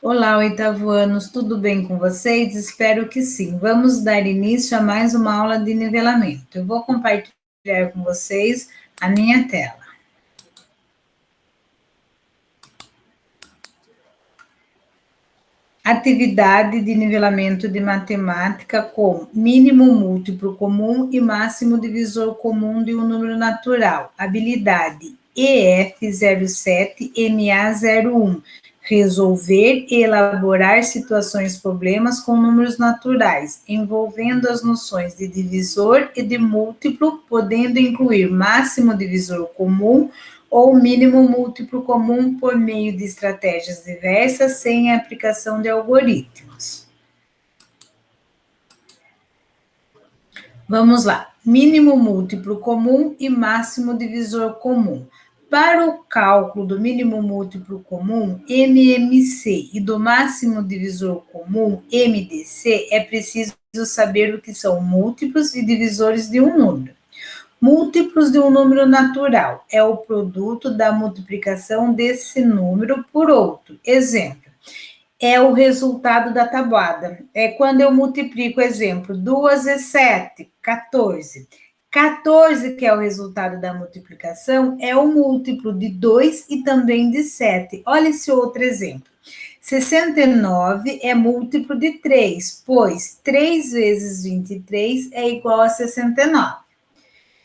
Olá, oitavoanos, tudo bem com vocês? Espero que sim. Vamos dar início a mais uma aula de nivelamento. Eu vou compartilhar com vocês a minha tela. Atividade de nivelamento de matemática com mínimo múltiplo comum e máximo divisor comum de um número natural. Habilidade EF07MA01. Resolver e elaborar situações problemas com números naturais, envolvendo as noções de divisor e de múltiplo, podendo incluir máximo divisor comum ou mínimo múltiplo comum por meio de estratégias diversas sem a aplicação de algoritmos. Vamos lá. Mínimo múltiplo comum e máximo divisor comum. Para o cálculo do mínimo múltiplo comum, MMC, e do máximo divisor comum, MDC, é preciso saber o que são múltiplos e divisores de um número. Múltiplos de um número natural é o produto da multiplicação desse número por outro. Exemplo, é o resultado da tabuada. É quando eu multiplico, exemplo, 2 vezes 7, 14. 14, que é o resultado da multiplicação, é o múltiplo de 2 e também de 7. Olha esse outro exemplo. 69 é múltiplo de 3, pois 3 vezes 23 é igual a 69.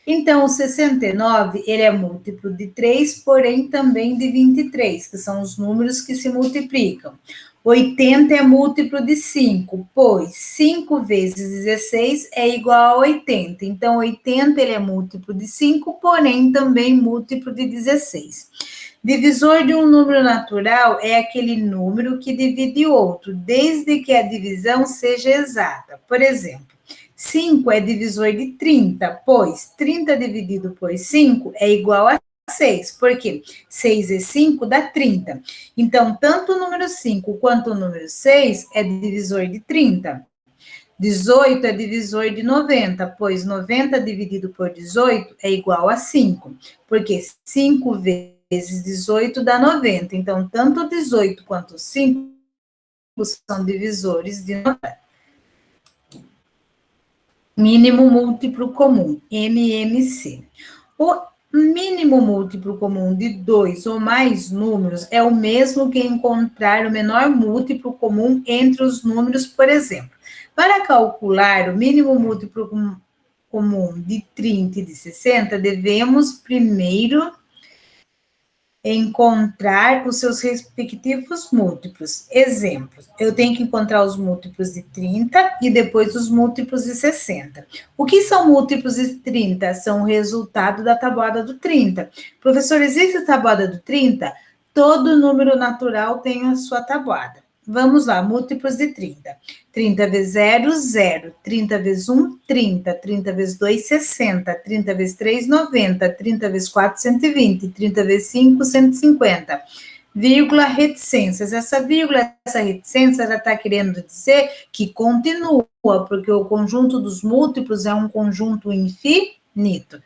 Então, o 69, ele é múltiplo de 3, porém também de 23, que são os números que se multiplicam. 80 é múltiplo de 5, pois 5 vezes 16 é igual a 80. Então, 80 ele é múltiplo de 5, porém também múltiplo de 16. Divisor de um número natural é aquele número que divide outro, desde que a divisão seja exata. Por exemplo, 5 é divisor de 30, pois 30 dividido por 5 é igual a 6, porque 6 e 5 dá 30. Então, tanto o número 5 quanto o número 6 é divisor de 30. 18 é divisor de 90, pois 90 dividido por 18 é igual a 5, porque 5 vezes 18 dá 90. Então, tanto 18 quanto 5 são divisores de 90. Mínimo múltiplo comum, MMC. O mínimo múltiplo comum de 2 ou mais números é o mesmo que encontrar o menor múltiplo comum entre os números, por exemplo. Para calcular o mínimo múltiplo comum de 30 e de 60, devemos primeiro encontrar os seus respectivos múltiplos. Exemplos, eu tenho que encontrar os múltiplos de 30 e depois os múltiplos de 60. O que são múltiplos de 30? São o resultado da tabuada do 30. Professor, existe a tabuada do 30? Todo número natural tem a sua tabuada. Vamos lá, múltiplos de 30. 30 vezes 0, 0. 30 vezes 1, 30. 30 vezes 2, 60. 30 vezes 3, 90. 30 vezes 4, 120. 30 vezes 5, 150. Vírgula, reticências. Essa vírgula, essa reticência já está querendo dizer que continua, porque o conjunto dos múltiplos é um conjunto infinito.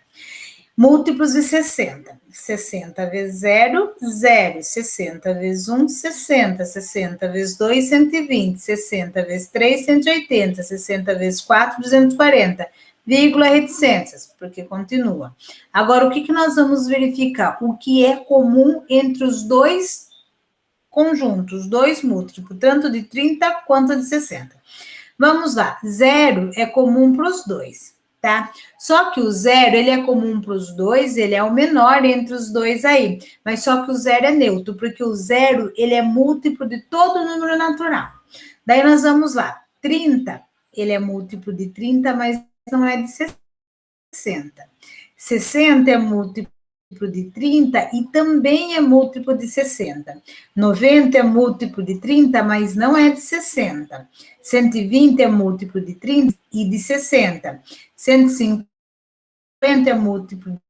Múltiplos de 60. 60 vezes 0, 0. 60 vezes 1, 60. 60 vezes 2, 120. 60 vezes 3, 180. 60 vezes 4, 240. Vírgula, reticências, porque continua. Agora, o que nós vamos verificar? O que é comum entre os dois conjuntos, dois múltiplos, tanto de 30 quanto de 60. Vamos lá, 0 é comum para os dois, tá? Só que o 0, ele é comum para os dois, ele é o menor entre os dois aí. Mas só que o 0 é neutro, porque o 0, ele é múltiplo de todo número natural. Daí nós vamos lá, 30, ele é múltiplo de 30, mas não é de 60. 60 é múltiplo de 30 e também é múltiplo de 60. 90 é múltiplo de 30, mas não é de 60. 120 é múltiplo de 30 e de 60. 150 é múltiplo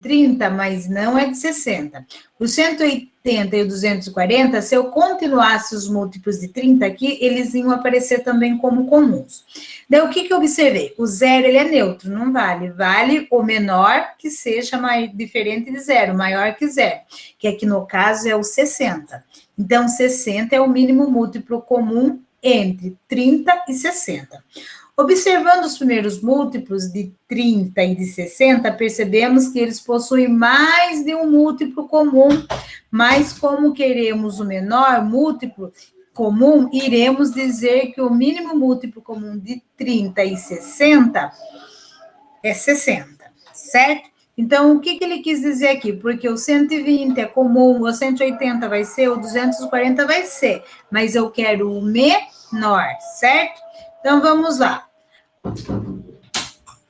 30, mas não é de 60. O 180 e o 240, se eu continuasse os múltiplos de 30 aqui, eles iam aparecer também como comuns. Daí, o que eu observei? O zero, ele é neutro, não vale. Vale o menor que seja diferente de zero, maior que zero, que aqui no caso é o 60. Então, 60 é o mínimo múltiplo comum entre 30 e 60. Observando os primeiros múltiplos de 30 e de 60, percebemos que eles possuem mais de um múltiplo comum, mas como queremos o menor múltiplo comum, iremos dizer que o mínimo múltiplo comum de 30 e 60 é 60, certo? Então, o que ele quis dizer aqui? Porque o 120 é comum, o 180 vai ser, o 240 vai ser, mas eu quero o menor, certo? Então, vamos lá.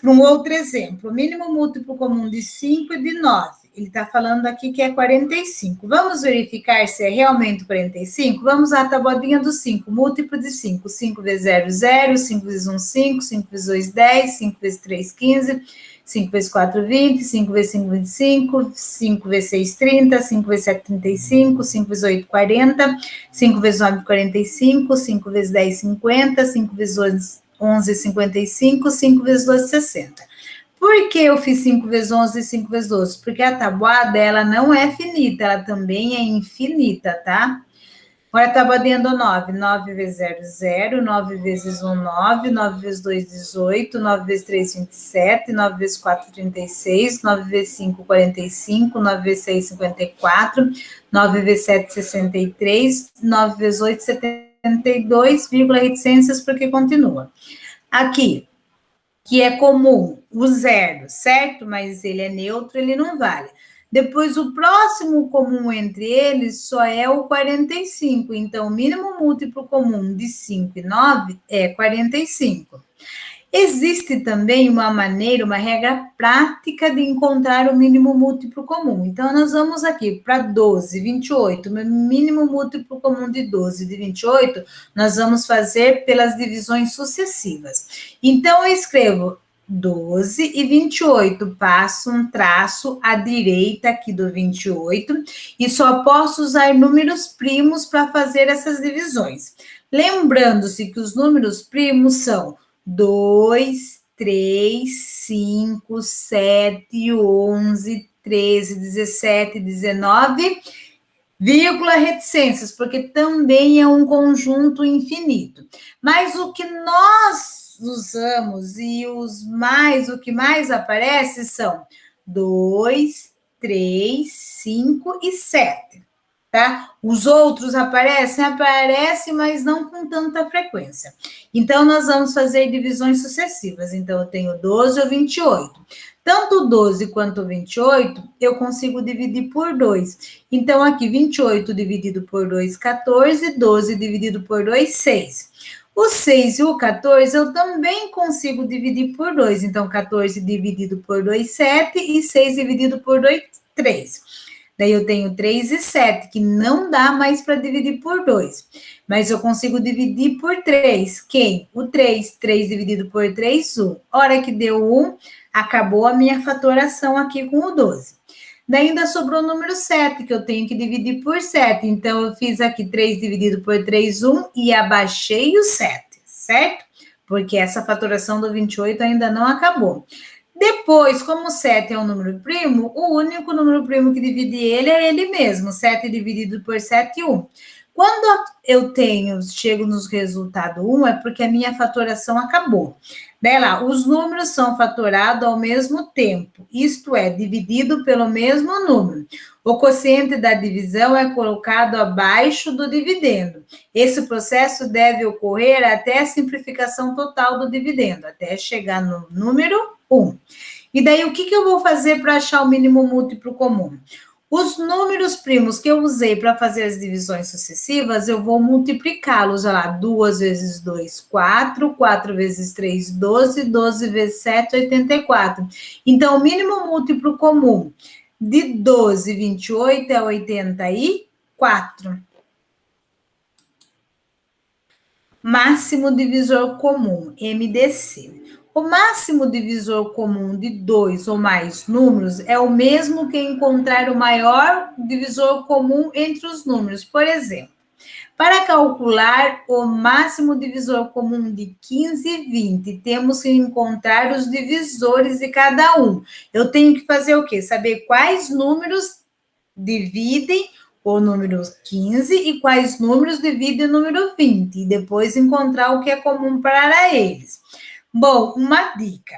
Para um outro exemplo, o mínimo múltiplo comum de 5 e de 9. Ele está falando aqui que é 45. Vamos verificar se é realmente 45? Vamos à tabuadinha do 5, múltiplo de 5. 5 vezes 0, 0, 5 vezes 1, 5, 5 vezes 2, 10, 5 vezes 3, 15, 5 vezes 4, 20, 5 vezes 5, 25, 5 vezes 6, 30, 5 vezes 7, 35, 5 vezes 8, 40, 5 vezes 9, 45, 5 vezes 10, 50, 5 vezes 11, 55, 5 vezes 12, 60. Por que eu fiz 5 vezes 11 e 5 vezes 12? Porque a tabuada, ela não é finita, ela também é infinita, tá? Agora a tabuadinha do 9. 9 vezes 0, 0. 9 vezes 1, 9. 9 vezes 2, 18. 9 vezes 3, 27. 9 vezes 4, 36. 9 vezes 5, 45. 9 vezes 6, 54. 9 vezes 7, 63. 9 vezes 8, 72, reticências, porque continua. Aqui, que é comum, o zero, certo? Mas ele é neutro, ele não vale. Depois, o próximo comum entre eles só é o 45. Então, o mínimo múltiplo comum de 5 e 9 é 45. Existe também uma maneira, uma regra prática de encontrar o mínimo múltiplo comum. Então, nós vamos aqui para 12, 28, o mínimo múltiplo comum de 12 e de 28, nós vamos fazer pelas divisões sucessivas. Então, eu escrevo 12 e 28, passo um traço à direita aqui do 28, e só posso usar números primos para fazer essas divisões. Lembrando-se que os números primos são 2, 3, 5, 7, 11, 13, 17, 19, vírgula reticências, porque também é um conjunto infinito. Mas o que nós usamos e o que mais aparece são 2, 3, 5 e 7. Tá? Os outros aparecem, mas não com tanta frequência. Então, nós vamos fazer divisões sucessivas. Então, eu tenho 12 ou 28. Tanto o 12 quanto o 28, eu consigo dividir por 2. Então, aqui, 28 dividido por 2, 14. 12 dividido por 2, 6. O 6 e o 14 eu também consigo dividir por 2. Então, 14 dividido por 2, 7. E 6 dividido por 2, 3. Daí eu tenho 3 e 7, que não dá mais para dividir por 2. Mas eu consigo dividir por 3. Quem? O 3. 3 dividido por 3, 1. Hora que deu 1, acabou a minha fatoração aqui com o 12. Daí ainda sobrou o número 7, que eu tenho que dividir por 7. Então, eu fiz aqui 3 dividido por 3, 1, e abaixei o 7, certo? Porque essa fatoração do 28 ainda não acabou. Depois, como o 7 é um número primo, o único número primo que divide ele é ele mesmo, 7 dividido por 7, 1. Quando eu chego nos resultado 1, é porque a minha fatoração acabou. Daí lá, os números são fatorados ao mesmo tempo, isto é, dividido pelo mesmo número. O quociente da divisão é colocado abaixo do dividendo. Esse processo deve ocorrer até a simplificação total do dividendo, até chegar no número 1. E daí, o que eu vou fazer para achar o mínimo múltiplo comum? Os números primos que eu usei para fazer as divisões sucessivas, eu vou multiplicá-los. Olha lá, 2 vezes 2, 4, 4 vezes 3, 12, 12 vezes 7, 84. Então, o mínimo múltiplo comum de 12 e 28 é 84. Máximo divisor comum, MDC. O máximo divisor comum de dois ou mais números é o mesmo que encontrar o maior divisor comum entre os números. Por exemplo, para calcular o máximo divisor comum de 15 e 20, temos que encontrar os divisores de cada um. Eu tenho que fazer o quê? Saber quais números dividem o número 15 e quais números dividem o número 20, e depois encontrar o que é comum para eles. Bom, uma dica.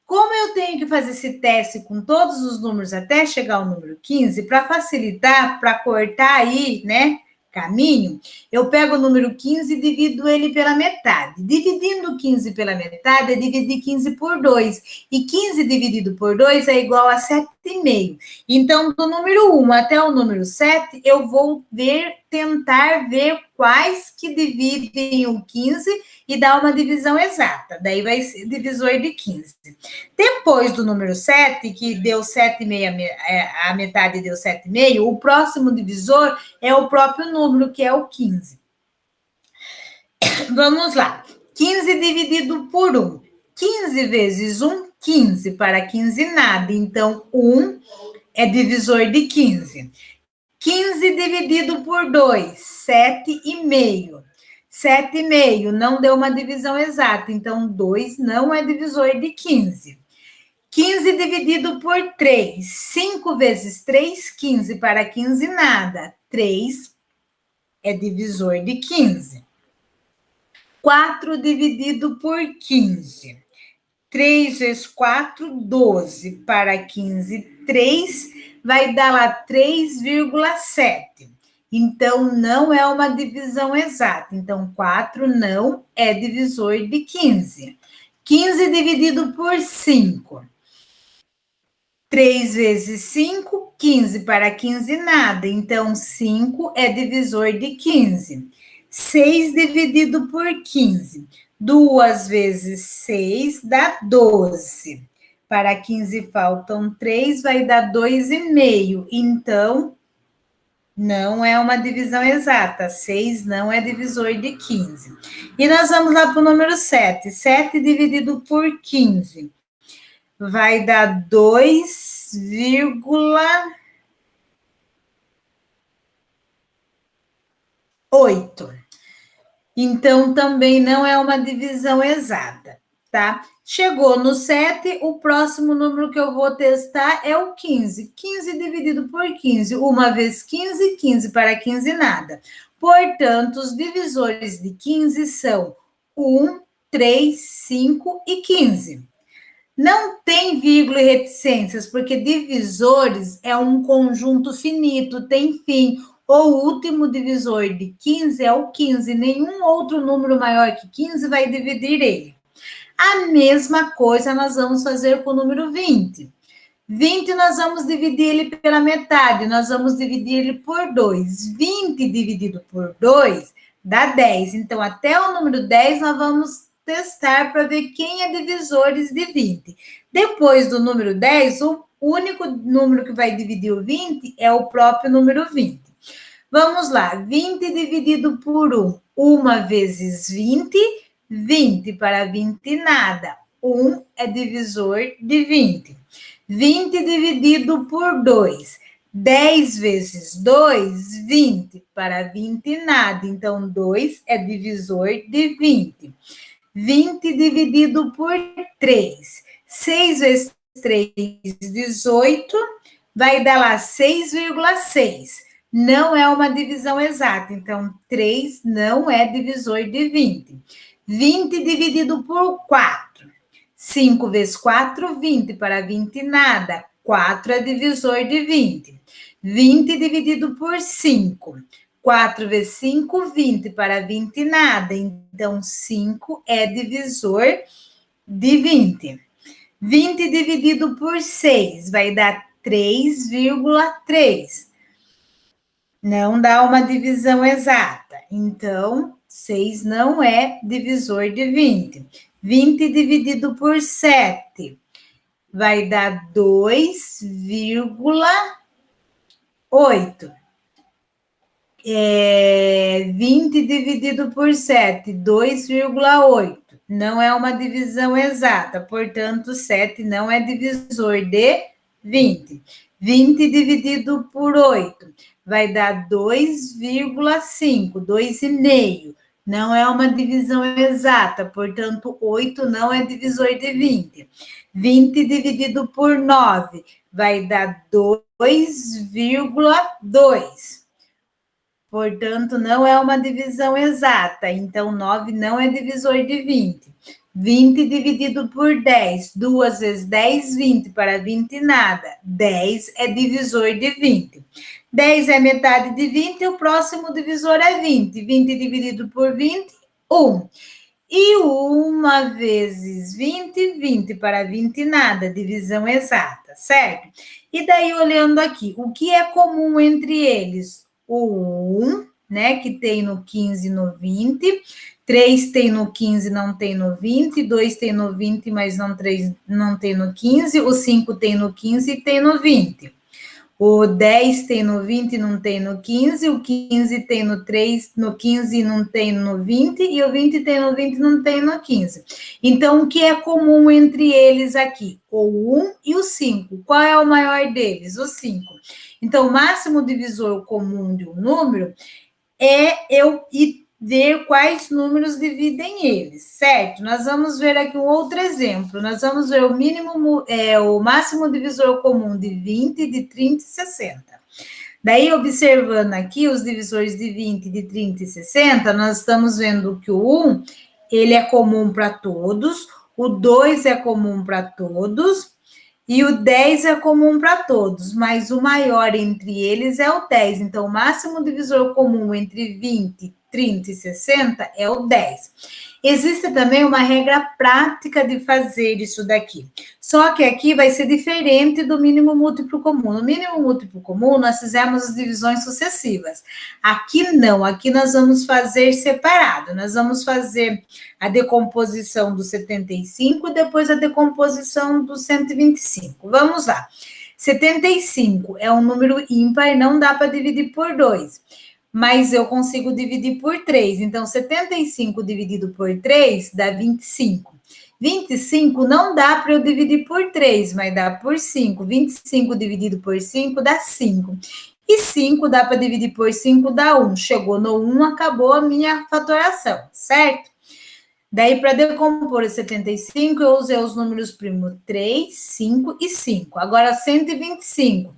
Como eu tenho que fazer esse teste com todos os números até chegar ao número 15, para facilitar, para cortar aí, né, caminho, eu pego o número 15 e divido ele pela metade. Dividindo 15 pela metade é dividir 15 por 2. E 15 dividido por 2 é igual a 7,5. Então, do número 1 até o número 7, eu vou tentar ver quais que dividem o 15 e dar uma divisão exata. Daí vai ser divisor de 15. Depois do número 7, que deu 7,5, a metade deu 7,5, o próximo divisor é o próprio número, que é o 15. Vamos lá. 15 dividido por 1. 15 vezes 1, 15. Para 15, nada. Então, 1 é divisor de 15. 15 dividido por 2, 7,5. 7,5 não deu uma divisão exata, então 2 não é divisor de 15. 15 dividido por 3, 5 vezes 3, 15. Para 15, nada. 3 é divisor de 15. 4 dividido por 15. 3 vezes 4, 12. Para 15, 3 vai dar lá 3,7. Então, não é uma divisão exata. Então, 4 não é divisor de 15. 15 dividido por 5. 3 vezes 5, 15. Para 15, nada. Então, 5 é divisor de 15. 6 dividido por 15. 2 vezes 6 dá 12. Para 15 faltam 3, vai dar 2,5. Então, não é uma divisão exata. 6 não é divisor de 15. E nós vamos lá para o número 7. 7 dividido por 15 vai dar 2,8. Então, também não é uma divisão exata, tá? Chegou no 7, o próximo número que eu vou testar é o 15. 15 dividido por 15. Uma vez 15, 15 para 15, nada. Portanto, os divisores de 15 são 1, 3, 5 e 15. Não tem vírgula e reticências, porque divisores é um conjunto finito, tem fim. O último divisor de 15 é o 15. Nenhum outro número maior que 15 vai dividir ele. A mesma coisa nós vamos fazer com o número 20. 20 nós vamos dividir ele pela metade, nós vamos dividir ele por 2. 20 dividido por 2 dá 10. Então, até o número 10 nós vamos testar para ver quem é divisores de 20. Depois do número 10, o único número que vai dividir o 20 é o próprio número 20. Vamos lá, 20 dividido por 1, 1 vezes 20, 20 para 20, nada. 1 é divisor de 20. 20 dividido por 2, 10 vezes 2, 20. Para 20, nada. Então, 2 é divisor de 20. 20 dividido por 3, 6 vezes 3, 18. Vai dar lá 6,6. Não é uma divisão exata, então 3 não é divisor de 20. 20 dividido por 4. 5 vezes 4, 20. Para 20, nada. 4 é divisor de 20. 20 dividido por 5. 4 vezes 5, 20. Para 20, nada. Então, 5 é divisor de 20. 20 dividido por 6 vai dar 3,3. Não dá uma divisão exata. Então, 6 não é divisor de 20. 20 dividido por 7 vai dar 2,8. 20 dividido por 7, 2,8. não é uma divisão exata, portanto, 7 não é divisor de 20. 20 dividido por 8 vai dar 2,5, 2,5. Não é uma divisão exata, portanto, 8 não é divisor de 20. 20 dividido por 9 vai dar 2,2. Portanto, não é uma divisão exata. Então, 9 não é divisor de 20. 20 dividido por 10. 2 vezes 10, 20. Para 20, nada. 10 é divisor de 20. 10 é metade de 20 e o próximo divisor é 20. 20 dividido por 20, 1. E 1 vezes 20, 20 para 20, nada, divisão exata, certo? E daí, olhando aqui, o que é comum entre eles? O 1, né, que tem no 15 e no 20, 3 tem no 15, não tem no 20, 2 tem no 20, mas não, 3, não tem no 15, o 5 tem no 15 e tem no 20. O 10 tem no 20 e não tem no 15, o 15 tem no 3, no 15 e não tem no 20, e o 20 tem no 20 e não tem no 15. Então, o que é comum entre eles aqui? O 1 e o 5. Qual é o maior deles? O 5. Então, o máximo divisor comum de um número é eu ver quais números dividem eles, certo? Nós vamos ver aqui um outro exemplo. Nós vamos ver o máximo divisor comum de 20, de 30 e 60. Daí, observando aqui os divisores de 20, de 30 e 60, nós estamos vendo que o 1, ele é comum para todos, o 2 é comum para todos, e o 10 é comum para todos, mas o maior entre eles é o 10. Então, o máximo divisor comum entre 20, 30 e 60 é o 10. Existe também uma regra prática de fazer isso daqui. Só que aqui vai ser diferente do mínimo múltiplo comum. No mínimo múltiplo comum, nós fizemos as divisões sucessivas. Aqui não, aqui nós vamos fazer separado. Nós vamos fazer a decomposição do 75 e depois a decomposição do 125. Vamos lá. 75 é um número ímpar, não dá para dividir por 2. Mas eu consigo dividir por 3. Então, 75 dividido por 3 dá 25. 25 não dá para eu dividir por 3, mas dá por 5. 25 dividido por 5 dá 5. E 5 dá para dividir por 5 dá 1. Chegou no 1, acabou a minha fatoração, certo? Daí, para decompor o 75, eu usei os números primos 3, 5 e 5. Agora, 125.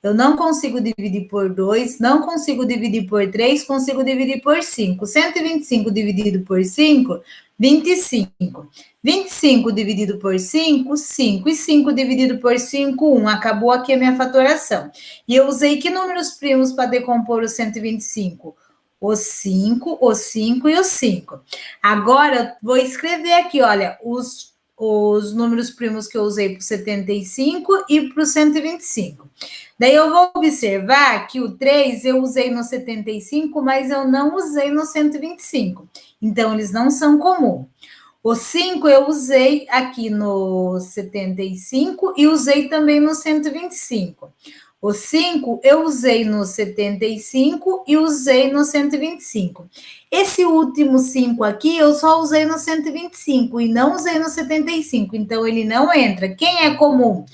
Eu não consigo dividir por 2, não consigo dividir por 3, consigo dividir por 5. 125 dividido por 5, 25. 25 dividido por 5, 5. E 5 dividido por 5, 1. Acabou aqui a minha fatoração. E eu usei que números primos para decompor o 125? O 5, o 5 e o 5. Agora, vou escrever aqui, olha, os números primos que eu usei para o 75 e para o 125. Daí eu vou observar que o 3 eu usei no 75, mas eu não usei no 125. Então, eles não são comuns. O 5 eu usei aqui no 75 e usei também no 125. O 5 eu usei no 75 e usei no 125. Esse último 5 aqui eu só usei no 125 e não usei no 75, então ele não entra. Quem é comum?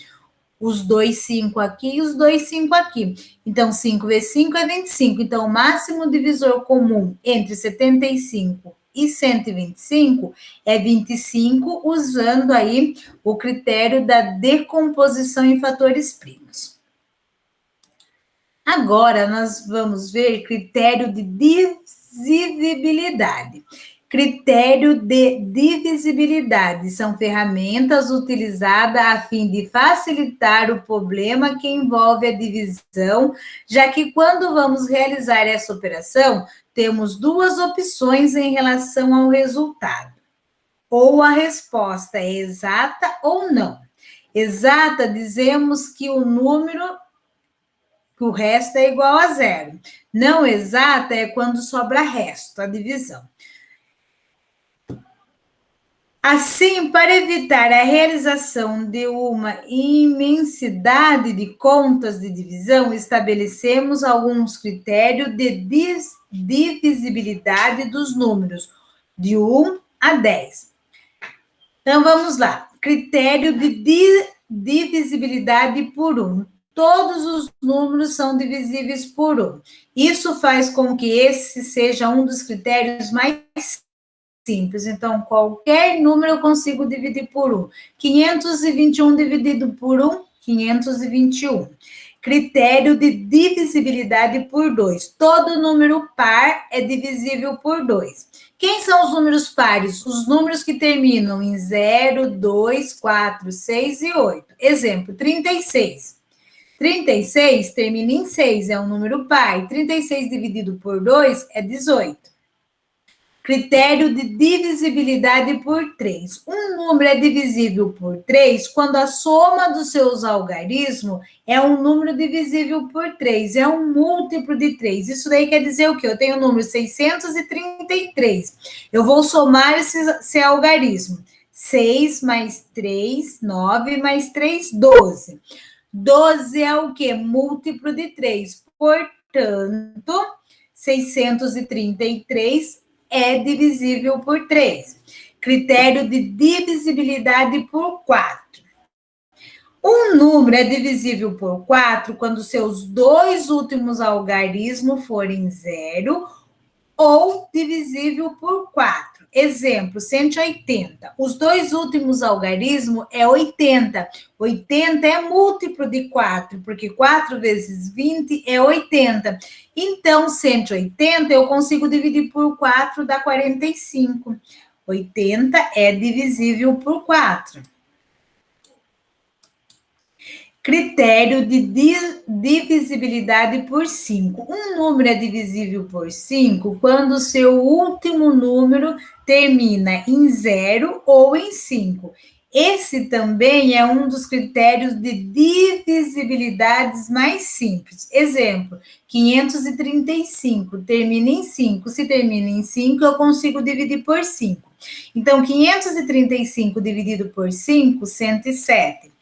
Os dois 5 aqui e os dois 5 aqui. Então, 5 vezes 5 é 25. Então, o máximo divisor comum entre 75 e 125 é 25, usando aí o critério da decomposição em fatores primos. Agora, nós vamos ver critério de divisibilidade. Critério de divisibilidade são ferramentas utilizadas a fim de facilitar o problema que envolve a divisão, já que quando vamos realizar essa operação, temos duas opções em relação ao resultado. Ou a resposta é exata ou não. Exata, dizemos que o número, que o resto é igual a zero. Não exata é quando sobra resto, a divisão. Assim, para evitar a realização de uma imensidade de contas de divisão, estabelecemos alguns critérios de divisibilidade dos números de 1 a 10. Então, vamos lá. Critério de divisibilidade por 1. Todos os números são divisíveis por 1. Isso faz com que esse seja um dos critérios mais simples. Então, qualquer número eu consigo dividir por 1. 521 dividido por 1, 521. Critério de divisibilidade por 2. Todo número par é divisível por 2. Quem são os números pares? Os números que terminam em 0, 2, 4, 6 e 8. Exemplo, 36. 36 termina em 6, é um número par. 36 dividido por 2 é 18. Critério de divisibilidade por 3. Um número é divisível por 3 quando a soma dos seus algarismos é um número divisível por 3, é um múltiplo de 3. Isso daí quer dizer o quê? Eu tenho o número 633. Eu vou somar esse algarismo. 6 mais 3, 9 mais 3, 12. 12 é o quê? Múltiplo de 3. Portanto, 633 é divisível por 3. Critério de divisibilidade por 4. Um número é divisível por 4 quando seus dois últimos algarismos forem 0 ou divisível por 4. Exemplo, 180. Os dois últimos algarismos é 80. 80 é múltiplo de 4, porque 4 vezes 20 é 80. Então, 180 eu consigo dividir por 4, dá 45. 80 é divisível por 4. Critério de divisibilidade por 5. Um número é divisível por 5 quando o seu último número termina em 0 ou em 5. Esse também é um dos critérios de divisibilidades mais simples. Exemplo, 535 termina em 5. Se termina em 5, eu consigo dividir por 5. Então, 535 dividido por 5, 107.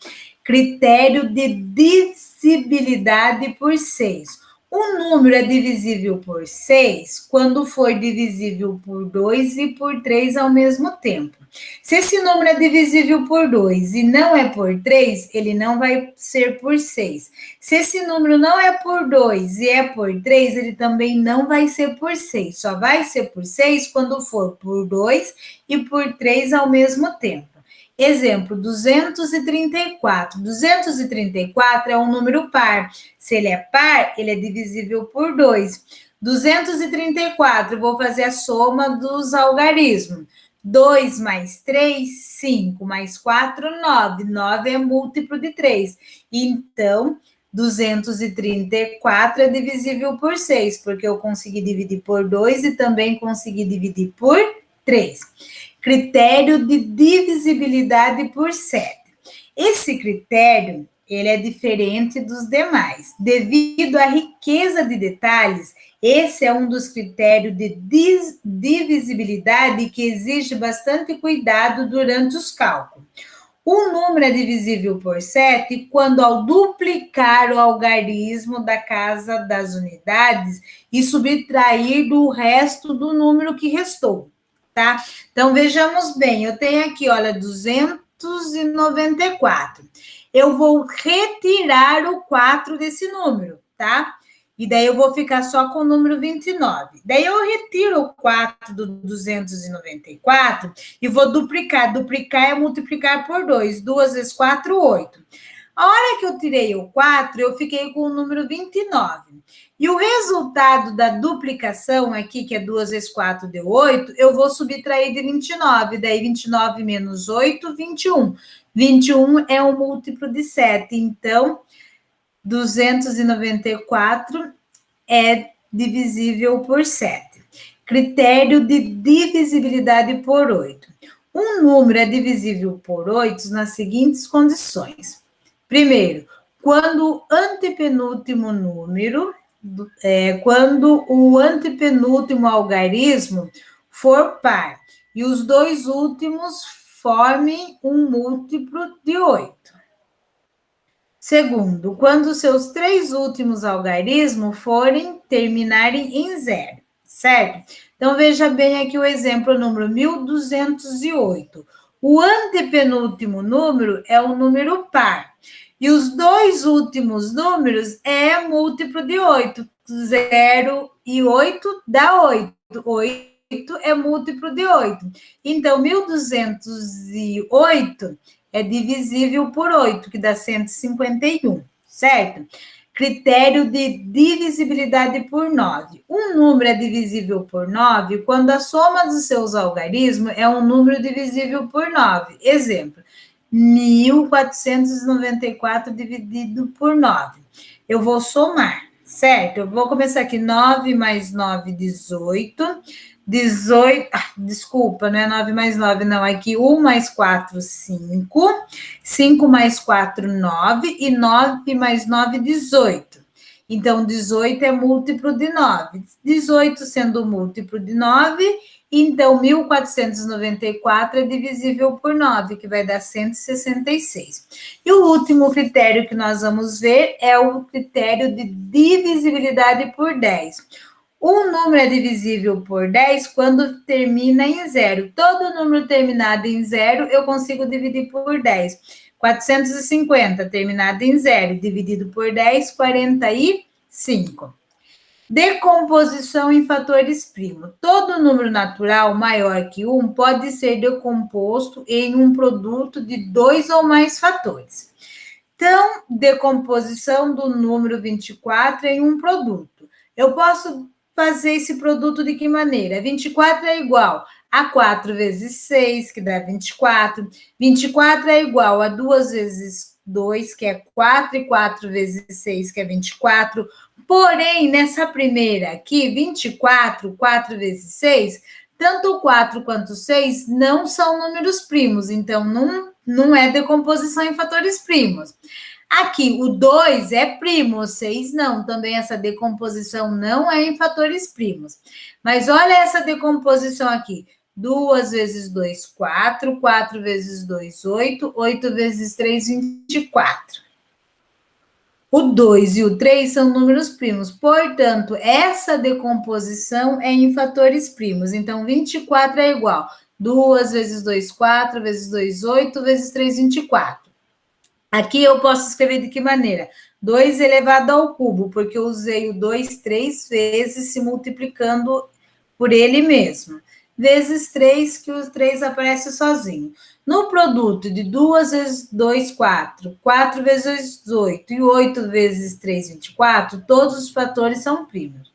Critério de divisibilidade por 6. Um número é divisível por 6 quando for divisível por 2 e por 3 ao mesmo tempo. Se esse número é divisível por 2 e não é por 3, ele não vai ser por 6. Se esse número não é por 2 e é por 3, ele também não vai ser por 6. Só vai ser por 6 quando for por 2 e por 3 ao mesmo tempo. Exemplo, 234. 234 é um número par. Se ele é par, ele é divisível por 2. 234, vou fazer a soma dos algarismos. 2 mais 3, 5, mais 4, 9. 9 é múltiplo de 3. Então, 234 é divisível por 6, porque eu consegui dividir por 2 e também consegui dividir por 3. Critério de divisibilidade por 7. Esse critério, ele é diferente dos demais. Devido à riqueza de detalhes, esse é um dos critérios de divisibilidade que exige bastante cuidado durante os cálculos. Um número é divisível por 7 quando, ao duplicar o algarismo da casa das unidades e subtrair do resto do número que restou. Tá? Então, vejamos bem, eu tenho aqui, olha, 294. Eu vou retirar o 4 desse número, tá? E daí eu vou ficar só com o número 29. Daí eu retiro o 4 do 294 e vou duplicar. Duplicar é multiplicar por 2. 2 vezes 4, 8. A hora que eu tirei o 4, eu fiquei com o número 29. E o resultado da duplicação aqui, que é 2 vezes 4 deu 8, eu vou subtrair de 29. Daí 29 menos 8, 21. 21 é um múltiplo de 7. Então, 294 é divisível por 7. Critério de divisibilidade por 8. Um número é divisível por 8 nas seguintes condições. Primeiro, quando o antepenúltimo algarismo for par e os dois últimos formem um múltiplo de 8. Segundo, quando seus três últimos algarismos terminarem em 0, certo? Então, veja bem aqui o exemplo número 1208. O antepenúltimo número é o número par. E os dois últimos números é múltiplo de 8. 0 e 8 dá 8. 8 é múltiplo de 8. Então, 1208 é divisível por 8, que dá 151, certo? Critério de divisibilidade por 9. Um número é divisível por 9 quando a soma dos seus algarismos é um número divisível por 9. Exemplo, 1494 dividido por 9. Eu vou somar, certo? Eu vou começar aqui, 9 mais 9, 18. 18, desculpa, não é 9 mais 9, não. Aqui, 1 mais 4, 5. 5 mais 4, 9. E 9 mais 9, 18. Então, 18 é múltiplo de 9. 18 sendo múltiplo de 9, então 1494 é divisível por 9, que vai dar 166. E o último critério que nós vamos ver é o critério de divisibilidade por 10. Um número é divisível por 10 quando termina em zero. Todo número terminado em zero, eu consigo dividir por 10. 450, terminado em zero, dividido por 10, 45. Decomposição em fatores primos. Todo número natural maior que 1 pode ser decomposto em um produto de 2 ou mais fatores. Então, decomposição do número 24 em um produto. Eu posso fazer esse produto de que maneira? 24 é igual a 4 vezes 6, que dá 24. 24 é igual a 2 vezes 2, que é 4, e 4 vezes 6, que é 24. Porém, nessa primeira aqui, 24, 4 vezes 6, tanto o 4 quanto o 6 não são números primos, então não é decomposição em fatores primos. Aqui, o 2 é primo, o 6 não. Também essa decomposição não é em fatores primos. Mas olha essa decomposição aqui. 2 vezes 2, 4. 4 vezes 2, 8. 8 vezes 3, 24. O 2 e o 3 são números primos. Portanto, essa decomposição é em fatores primos. Então, 24 é igual. 2 vezes 2, 4. Vezes 2, 8. Vezes 3, 24. Aqui eu posso escrever de que maneira? 2 elevado ao cubo, porque eu usei o 2 3 vezes se multiplicando por ele mesmo. Vezes 3, que o 3 aparece sozinho. No produto de 2 vezes 2, 4. 4 vezes 2, 8. E 8 vezes 3, 24. Todos os fatores são primos.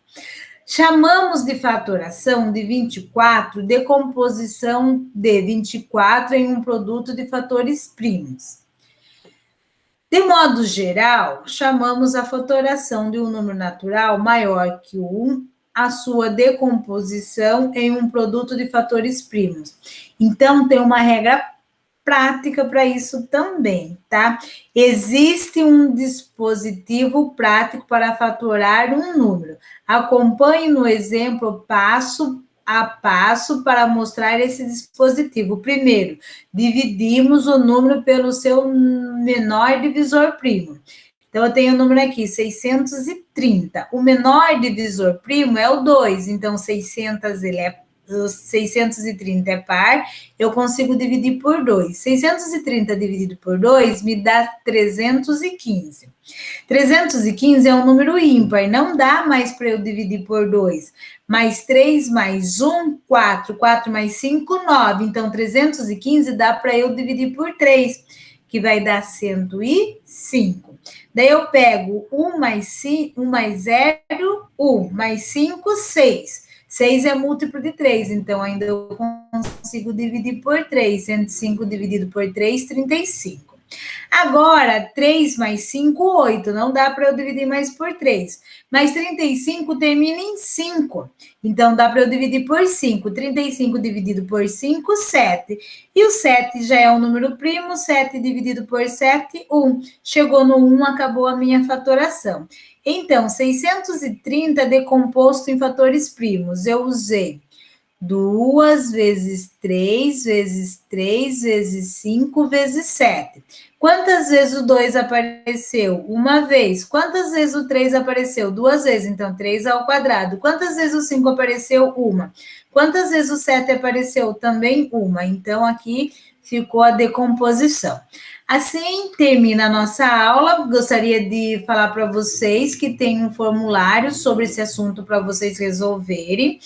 Chamamos de fatoração de 24 decomposição de 24 em um produto de fatores primos. De modo geral, chamamos a fatoração de um número natural maior que 1 a sua decomposição em um produto de fatores primos. Então, tem uma regra prática para isso também, tá? Existe um dispositivo prático para fatorar um número. Acompanhe no exemplo passo a passo para mostrar esse dispositivo. Primeiro, dividimos o número pelo seu menor divisor primo. Então, eu tenho o número aqui, 630. O menor divisor primo é o 2, então 630 é par, eu consigo dividir por 2. 630 dividido por 2 me dá 315. 315 é um número ímpar, não dá mais para eu dividir por 2. Mais 3 mais 1, 4. 4 mais 5, 9. Então, 315 dá para eu dividir por 3, que vai dar 105. Daí eu pego 1 mais 0, 1. Mais 5, 6. 6 é múltiplo de 3, então ainda eu consigo dividir por 3. 105 dividido por 3, 35. Agora, 3 mais 5, 8. Não dá para eu dividir mais por 3. Mas 35 termina em 5. Então, dá para eu dividir por 5. 35 dividido por 5, 7. E o 7 já é um número primo. 7 dividido por 7, 1. Chegou no 1, acabou a minha fatoração. Então, 630 decomposto em fatores primos. Eu usei 2 vezes 3 vezes 3 vezes 5 vezes 7. Quantas vezes o 2 apareceu? Uma vez. Quantas vezes o 3 apareceu? Duas vezes. Então, 3 ao quadrado. Quantas vezes o 5 apareceu? Uma. Quantas vezes o 7 apareceu? Também uma. Então, aqui ficou a decomposição. Assim termina a nossa aula. Gostaria de falar para vocês que tem um formulário sobre esse assunto para vocês resolverem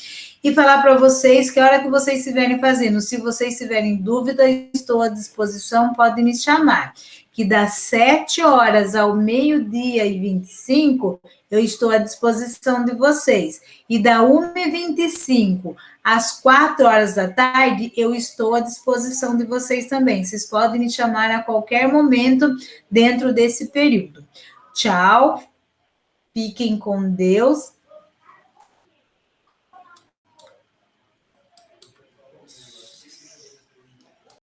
e falar para vocês que a hora que vocês estiverem fazendo, se vocês tiverem dúvida, estou à disposição, podem me chamar. Que das 7 horas ao meio-dia e 25, eu estou à disposição de vocês. E da 1h25 às 4 horas da tarde, eu estou à disposição de vocês também. Vocês podem me chamar a qualquer momento dentro desse período. Tchau, fiquem com Deus